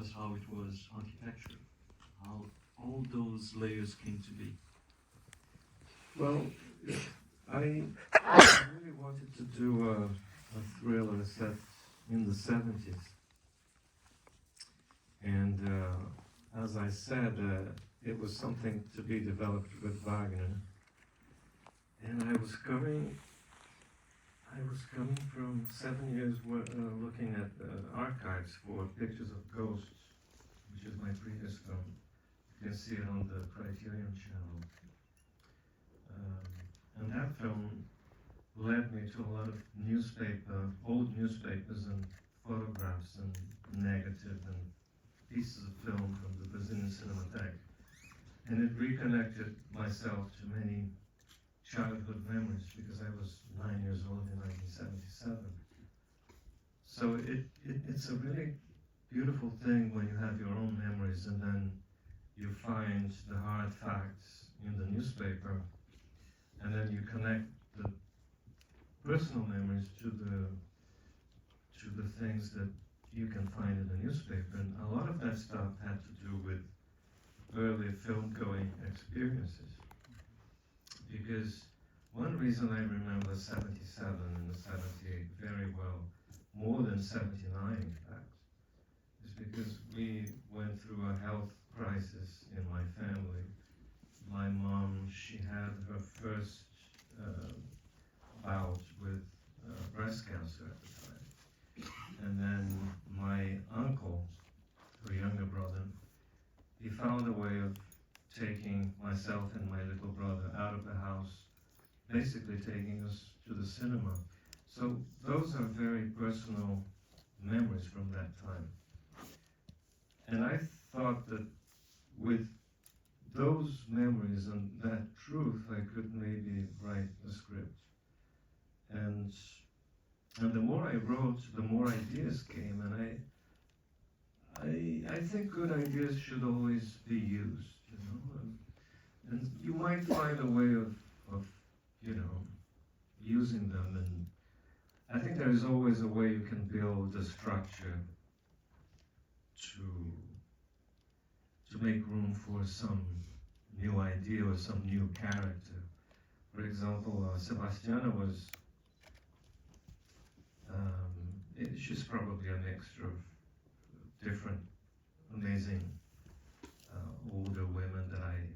us how it was architecture, how all those layers came to be? Well, I really wanted to do a thriller set in the 70s. And as I said, it was something to be developed with Wagner. And I was coming from 7 years looking at archives for pictures of ghosts, which is my previous film. You can see it on the Criterion channel. And that film led me to a lot of old newspapers and photographs and negative and pieces of film from the Brazilian Cinematheque. And it reconnected myself to many childhood memories because I was 9 years old in 1977. So it's a really beautiful thing when you have your own memories and then you find the hard facts in the newspaper and then you connect the personal memories to the things that you can find in the newspaper. And a lot of that stuff had to do with early film-going experiences. Because one reason I remember 77 and the 78 very well, more than 79 in fact, is because we went through a health crisis in my family. My mom, she had her first bout with breast cancer at the time. And then my uncle, her younger brother, he found a way of taking myself and my little brother out of the house, basically taking us to the cinema. So those are very personal memories from that time. And I thought that with those memories and that truth, I could maybe write a script. And the more I wrote, the more ideas came, and I think good ideas should always be used, you know. And you might find a way of using them, and I think there is always a way you can build a structure to make room for some new idea or some new character. For example, Sebastiana was, she's probably a mixture of different amazing older women that I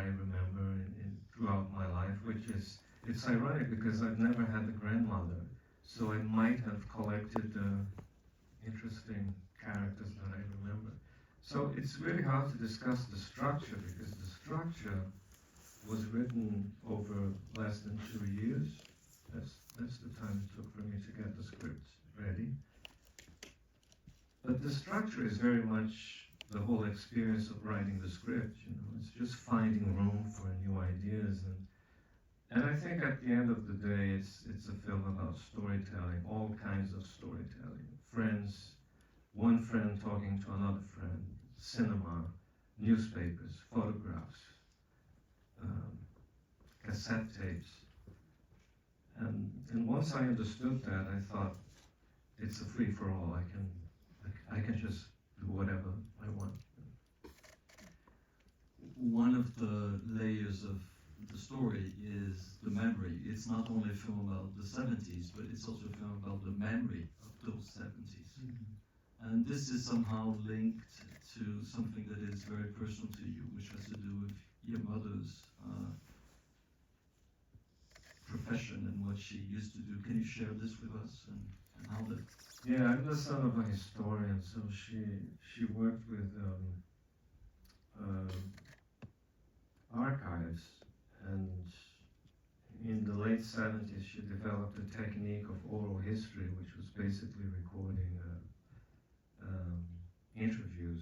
remember throughout my life, it's ironic because I've never had a grandmother, so I might have collected interesting characters that I remember. So it's really hard to discuss the structure because the structure was written over less than 2 years. That's the time it took for me to get the script ready. But the structure is very much the whole experience of writing the script, you know. It's just finding room for new ideas, and I think at the end of the day, it's a film about storytelling, all kinds of storytelling. Friends, one friend talking to another friend, cinema, newspapers, photographs, cassette tapes. And once I understood that, I thought it's a free-for-all. I can just do whatever I want. One of the layers of the story is the memory. It's not only a film about the 70s, but it's also a film about the memory of those 70s. Mm-hmm. And this is somehow linked to something that is very personal to you, which has to do with your mother's profession and what she used to do. Can you share this with us and how that? Yeah, I'm the son of a historian, so she worked with archives, and in the late 70s she developed a technique of oral history, which was basically recording interviews.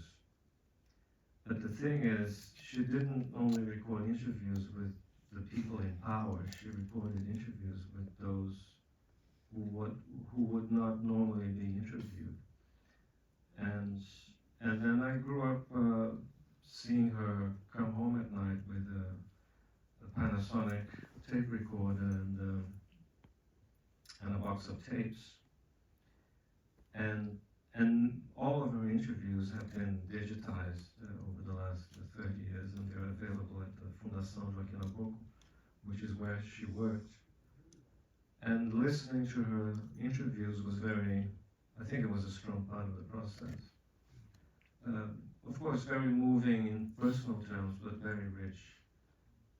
But the thing is, she didn't only record interviews with the people in power, she recorded interviews with those who would not normally be interviewed. And then I grew up seeing her come home at night with a Panasonic tape recorder and a box of tapes. And all of her interviews which is where she worked. And listening to her interviews was I think it was a strong part of the process. Of course, very moving in personal terms, but very rich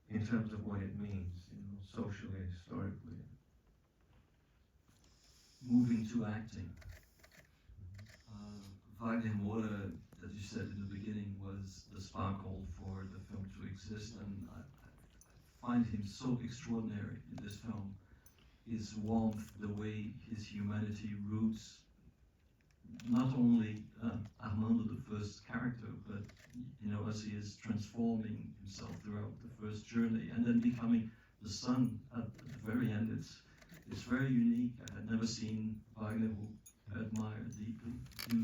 in terms of what it means, socially, historically. Moving to acting. Wagner Moura, as you said in the beginning, was the sparkle for the film to exist, and I find him so extraordinary in this film. His warmth, the way his humanity roots not only Armando, the first character, but as he is transforming himself throughout the first journey, and then becoming the son at the very end. It's very unique. I had never seen Wagner, who I admire deeply, to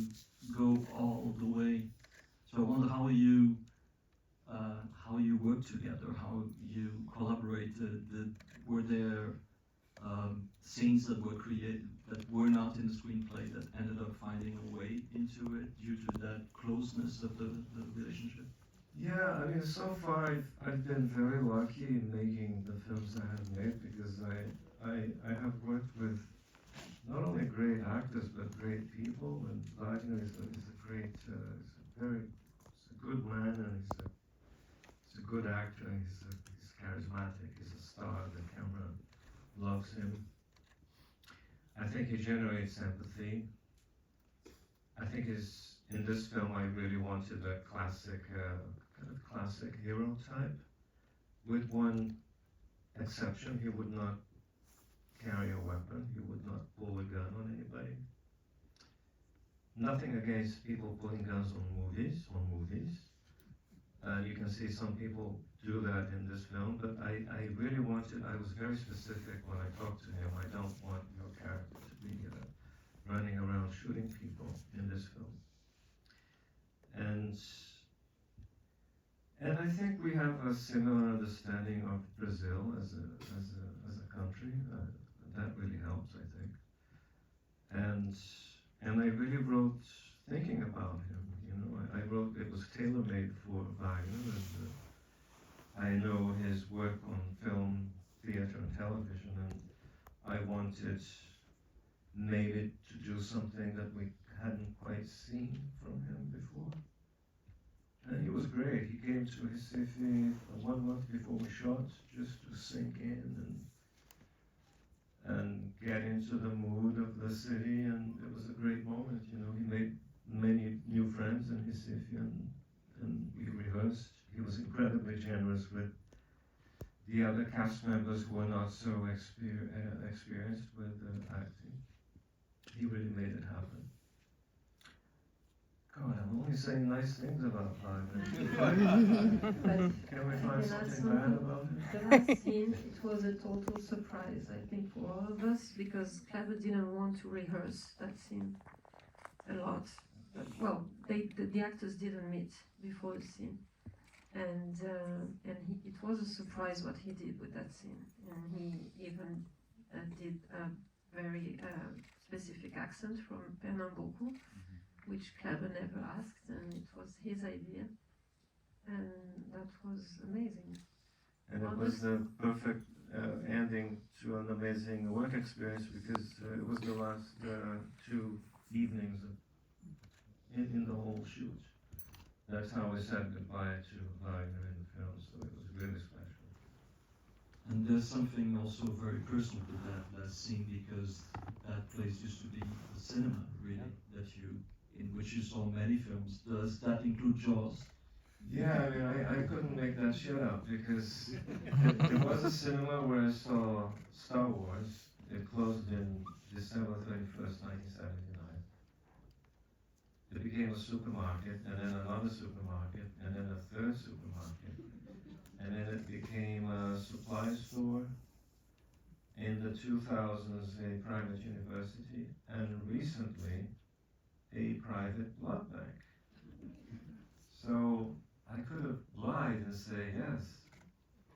go all the way. So I wonder how you worked together, how you collaborated. Were there scenes that were created that were not in the screenplay that ended up finding a way into it due to that closeness of the relationship? Yeah, I mean, so far I've been very lucky in making the films I have made, because I have worked with not only great actors but great people, and Wagner is a great, he's a good man, and he's a good actor. He's charismatic. He's a star. The camera loves him. I think he generates empathy. I think in this film I really wanted a classic, kind of classic hero type, with one exception: he would not carry a weapon. He would not pull a gun on anybody. Nothing against people pulling guns on movies. You can see some people do that in this film, but I really wanted, I was very specific when I talked to him. I don't want your character to be running around shooting people in this film. And I think we have a similar understanding of Brazil as a country. That really helps, I think. And I really wrote thinking about him. I wrote, it was tailor-made for Wagner, and I know his work on film, theater, and television, and I wanted maybe to do something that we hadn't quite seen from him before. And he was great. He came to Recife 1 month before we shot, just to sink in and get into the mood of the city, and it was a great moment. He made many new friends in Recife, and we rehearsed. He was incredibly generous with the other cast members who were not so experienced with acting. He really made it happen. God, I'm only saying nice things about Wagner. Can we find something bad about him? The last scene, it was a total surprise, I think, for all of us, because Clever didn't want to rehearse that scene a lot. Well, the actors didn't meet before the scene, and it was a surprise what he did with that scene, and he even did a very specific accent from Pernambuco, which Clever never asked, and it was his idea, and that was amazing. And it was the perfect ending to an amazing work experience, because it was the last 2 evenings in the whole shoot. That's how we said goodbye to Wagner in the film, so it was really special. And there's something also very personal to that scene, because that place used to be the cinema, really, in which you saw many films. Does that include Jaws? Yeah, I mean, I couldn't make that shit up, because it was a cinema where I saw Star Wars. It closed in December 31st, 1979. It became a supermarket, and then another supermarket, and then a third supermarket. And then it became a supply store. In the 2000s, a private university, and recently, a private blood bank. So I could have lied and say, yes,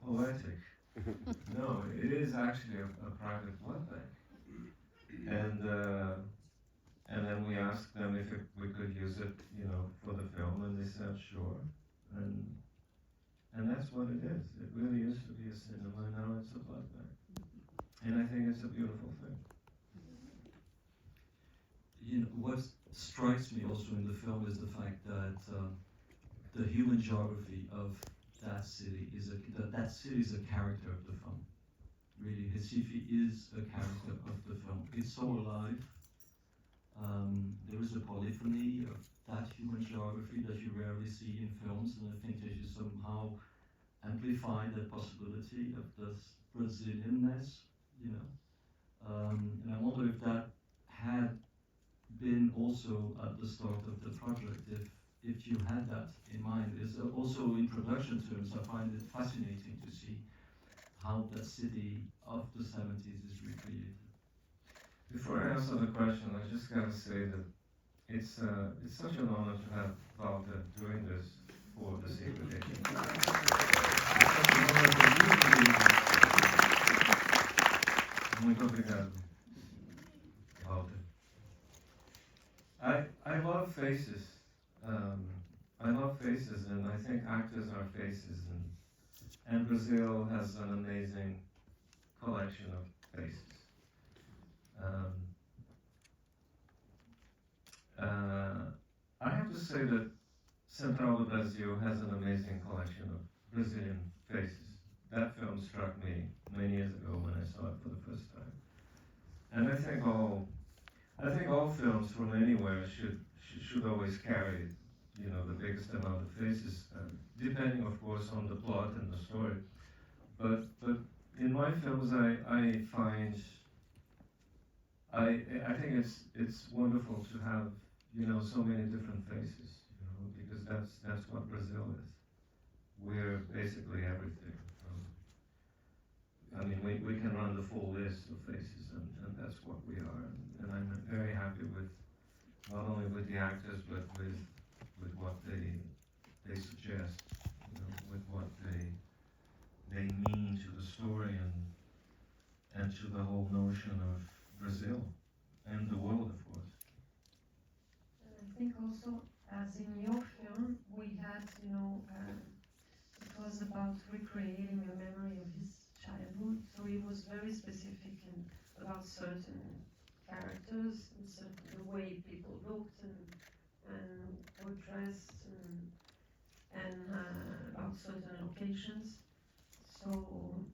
poetic. No, it is actually a private blood bank. And then we asked them if we could use it, for the film, and they said sure. And that's what it is. It really used to be a cinema, and now it's a blood bank. And I think it's a beautiful thing. You know, what strikes me also in the film is the fact that the human geography of that city is that city is a character of the film. Really, Recife is a character of the film. It's so alive. There is a polyphony of that human geography that you rarely see in films, and I think that you somehow amplify that possibility of this Brazilianness, you know. And I wonder if that had been also at the start of the project, if you had that in mind. Is also in production terms, I find it fascinating to see how that city of the 70s is recreated. Before I answer the question, I just gotta say that it's such an honor to have Walter doing this for the Secret Agent. It's such an honor for you to be here. Muito obrigado, Walter. I love faces. I love faces, and I think actors are faces, and Brazil has an amazing collection of faces. I have to say that Central do Brasil has an amazing collection of Brazilian faces. That film struck me many years ago when I saw it for the first time. And I think all films from anywhere should always carry, you know, the biggest amount of faces, depending, of course, on the plot and the story. But in my films, I find I think it's wonderful to have, you know, so many different faces, you know, because that's what Brazil is. We're basically everything. I mean, we can run the full list of faces, and that's what we are. And I'm very happy with not only with the actors, but with what they suggest, you know, with what they mean to the story and to the whole notion of Brazil and the world, of course. I think also, as in your film, we had, you know, it was about recreating a memory of his childhood, so it was very specific and about certain characters and the way people looked and were dressed and about certain locations. So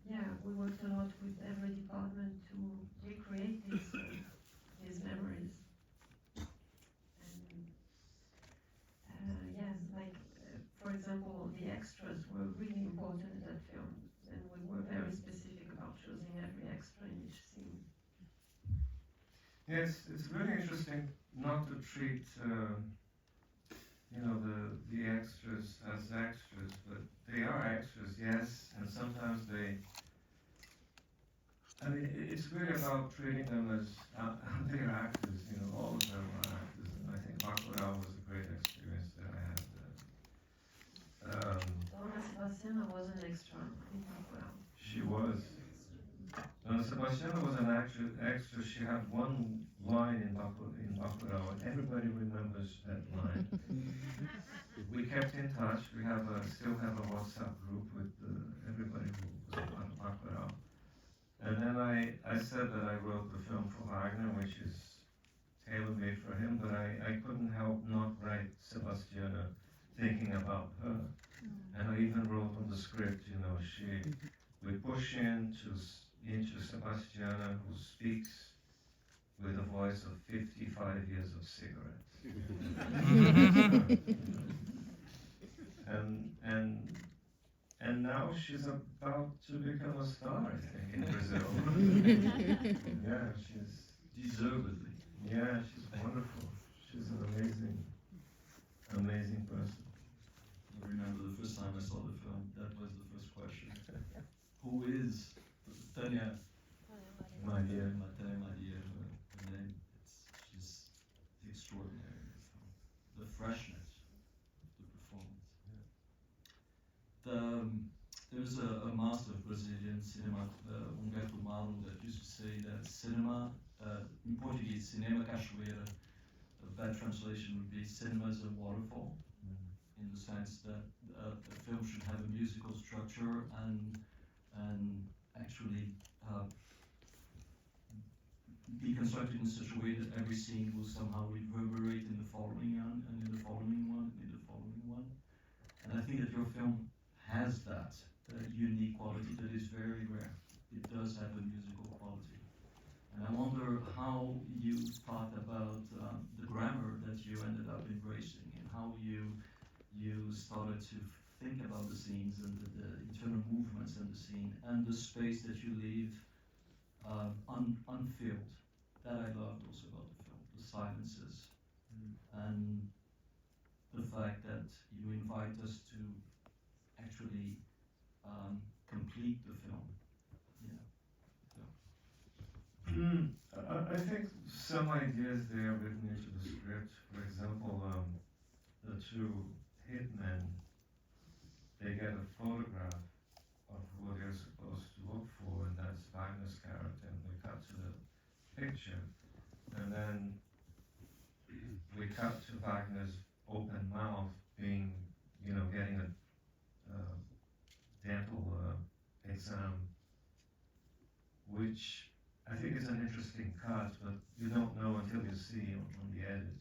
yeah, we worked a lot with every department to recreate these memories. And yes, like for example, the extras were really important in that film, and we were very specific about choosing every extra in each scene. Yeah, it's really interesting not to treat you know, the extras as extras, but they are extras, yes, and sometimes I mean, it's really about treating them as they're actors, you know, all of them are actors, and I think Bacurau was a great experience that I had. Dona Sebastiana was an extra in Bacurau. She was. Sebastiana was an extra. She had one line in Bacurau, and everybody remembers that line. We kept in touch. We still have a WhatsApp group with everybody who was on Bacurau. And then I said that I wrote the film for Wagner, which is tailor-made for him, but I couldn't help not write Sebastiana thinking about her. And I even wrote on the script, you know, we push into Sebastiana, who speaks with a voice of 55 years of cigarettes. And now she's about to become a star, I think, in Brazil. Yeah, she's Deservedly. yeah, she's wonderful. She's an amazing person. I remember the first time I saw the film, that was the first question. Who is Tania Maria. Maria, her name? She's extraordinary in the film. The freshness of the performance. There's a master of Brazilian cinema, Humberto Malo, that used to say that cinema, in Portuguese, cinema cachoeira, a bad translation would be cinema is a waterfall, in the sense that a film should have a musical structure and actually be constructed in such a way that every scene will somehow reverberate in the following one, and in the following one, and in the following one. And I think that your film has that unique quality that is very rare. It does have a musical quality. And I wonder how you thought about the grammar that you ended up embracing, and how you started to think about the scenes and the internal movements in the scene, and the space that you leave unfilled. That I loved also about the film, the silences, and the fact that you invite us to actually complete the film. I think some ideas there written into the script. For example, the two hitmen, they get a photograph of who they're supposed to look for, and that's Wagner's character, and we cut to the picture, and then we cut to Wagner's open mouth being, getting a dental exam, which I think is an interesting cut, but you don't know until you see on the edit,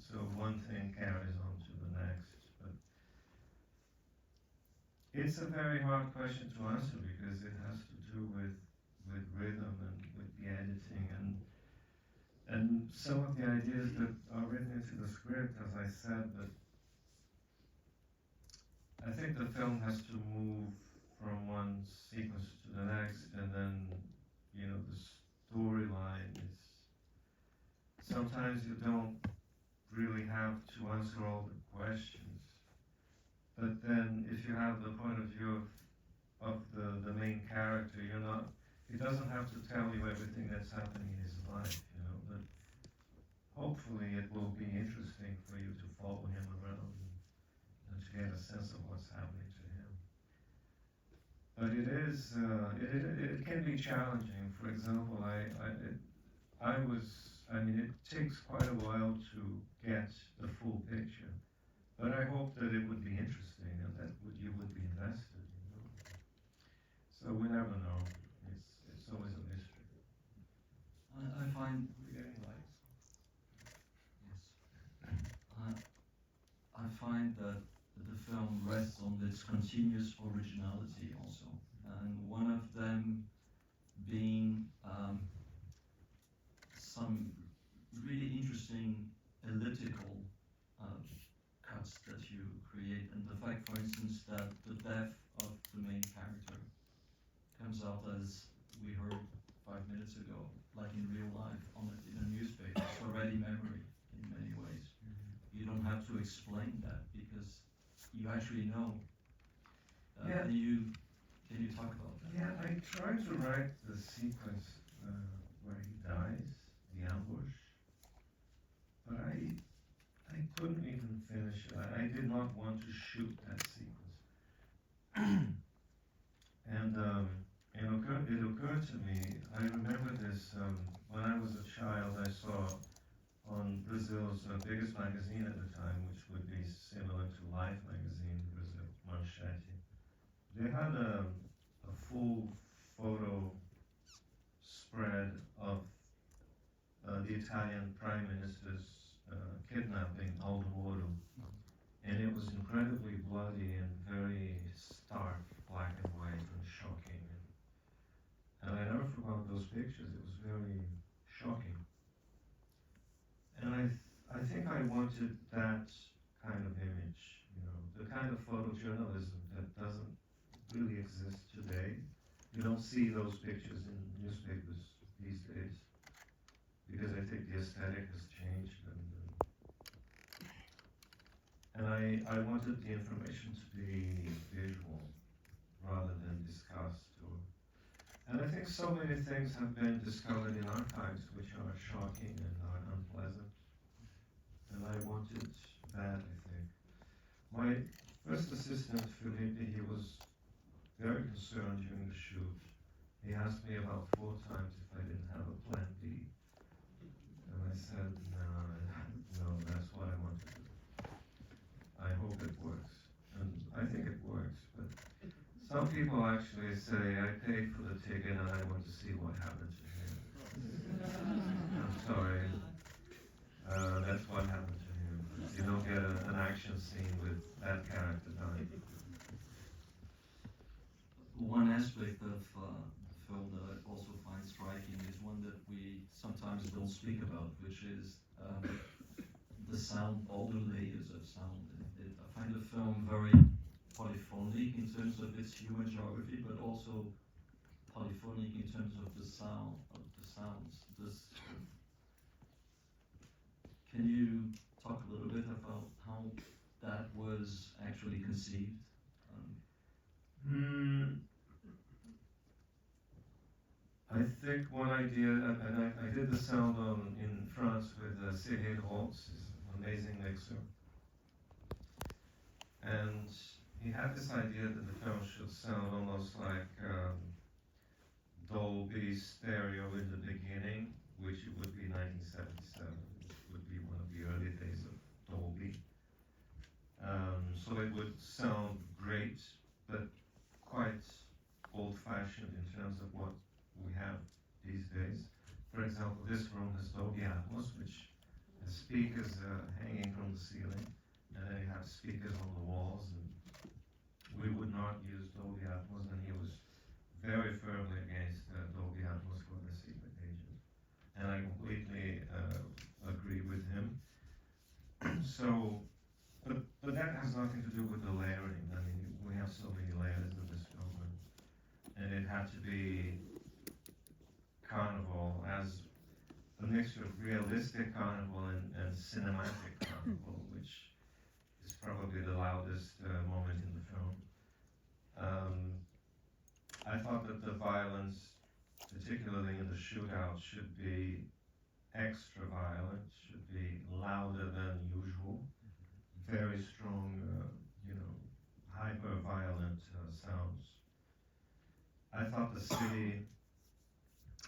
So one thing carries on to the next. But it's a very hard question to answer because it has to do with rhythm and with the editing and some of the ideas that are written into the script, as I said, but I think the film has to move from one sequence to the next, and then the storyline is, sometimes you don't really have to answer all the questions, but then if you have the point of view of the main character, it doesn't have to tell you everything that's happening in his life, but hopefully it will be interesting for you to follow him around and to get a sense of what's happening to him. But it can be challenging. For example, it takes quite a while to get the full picture, but I hope that it would be interesting and that you would be invested. So we never know. It's always a mystery. I find We're getting lights. yes. I find that the film rests on its continuous originality also, and one of them being some really interesting elliptical cuts that you create, and the fact, for instance, that the death of the main character comes out, as we heard 5 minutes ago, like in real life in a newspaper. It's already memory in many ways. You don't have to explain that because you actually know. Yeah. Can you talk about that? Yeah, I tried to write the sequence where he dies, the ambush, but I couldn't even finish it. I did not want to shoot that sequence. And it occurred to me, I remember this, when I was a child, I saw on Brazil's biggest magazine at the time, which would be similar to Life magazine, Brazil, Manchete. They had a full photo spread of the Italian Prime Minister's kidnapping, Aldo Moro. And it was incredibly bloody and very stark, black and white and shocking. And I never forgot those pictures. It was very shocking. And I think I wanted that kind of image, the kind of photojournalism that doesn't really exist today. You don't see those pictures in newspapers these days because I think the aesthetic has changed, and I wanted the information to be visual rather than discussed. And I think so many things have been discovered in archives which are shocking and are unpleasant, and I wanted that, I think. My first assistant, Felipe, he was very concerned during the shoot. He asked me about 4 times if I didn't have a plan B. And I said, no, that's what I want to do. I hope it works. And I think it worked. Some people actually say, I paid for the ticket and I want to see what happened to him. I'm sorry. That's what happened to him. You don't get an action scene with that character dying. One aspect of the film that I also find striking is one that we sometimes don't speak about, which is the sound, all the layers of sound. I find the film very polyphonic in terms of its human geography, but also polyphonic in terms of the sounds. Can you talk a little bit about how that was actually conceived? I think one idea, and I did the sound in France with Cyril Holtz, he's an amazing mixer. And he had this idea that the film should sound almost like Dolby stereo in the beginning, which it would be 1977, which would be one of the early days of Dolby. So it would sound great, but quite old-fashioned in terms of what we have these days. For example, this room has Dolby Atmos, which has speakers hanging from the ceiling, and then you have speakers on the walls, and we would not use Dolby Atmos, and he was very firmly against Dolby Atmos for the secret agent. And I completely agree with him. So, but that has nothing to do with the layering. I mean, we have so many layers in this film, and it had to be carnival as a mixture of realistic carnival and cinematic carnival, which is probably the loudest moment in the film. I thought that the violence, particularly in the shootout, should be extra violent, should be louder than usual, very strong, hyper-violent sounds. I thought the city,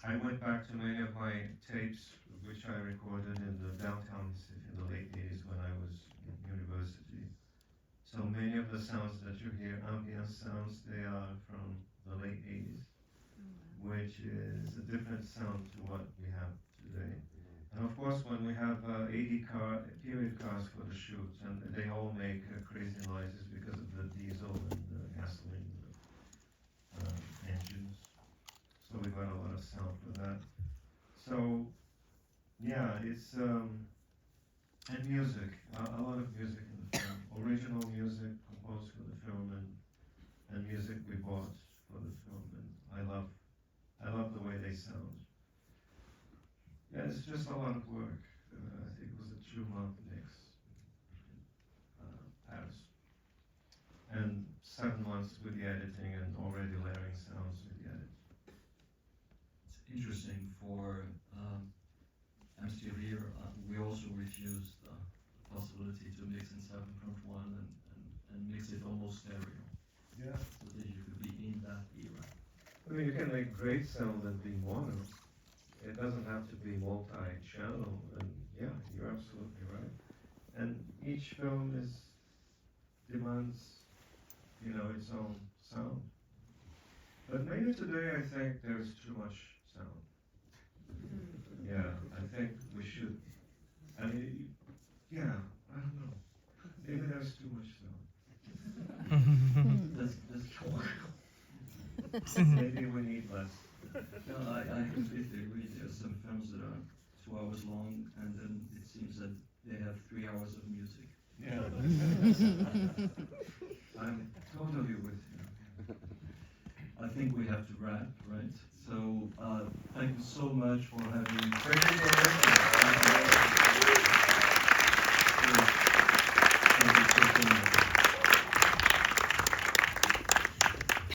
I went back to many of my tapes, which I recorded in the downtown city in the late 80s when I was in university. So many of the sounds that you hear, ambient sounds, they are from the late 80s, which is a different sound to what we have today. And of course, when we have 80 period cars for the shoots, and they all make crazy noises because of the diesel and the gasoline engines. So we got a lot of sound for that. So, yeah, it's, and music, a lot of music in the film. Original music composed for the film, and music we bought for the film, and I love the way they sound. Yeah, it's just a lot of work. I think it was a 2-month mix in Paris. And 7 months with the editing and already layering sounds with the edit. It's interesting for I'm still here. We also refused the possibility to mix in 7.1 and mix it almost stereo. Yeah. So that you could be in that era. I mean, you can make great sound and be mono. It doesn't have to be multi-channel, and yeah, you're absolutely right. And each film demands, its own sound. But maybe today I think there's too much sound. Yeah, I think we should. I mean, yeah, I don't know. Maybe there's too much sound. Maybe we need less. No, I completely agree. There are some films that are 2 hours long, and then it seems that they have 3 hours of music. Yeah. I'm totally with you. I think we have to wrap, right? So thank you so much for having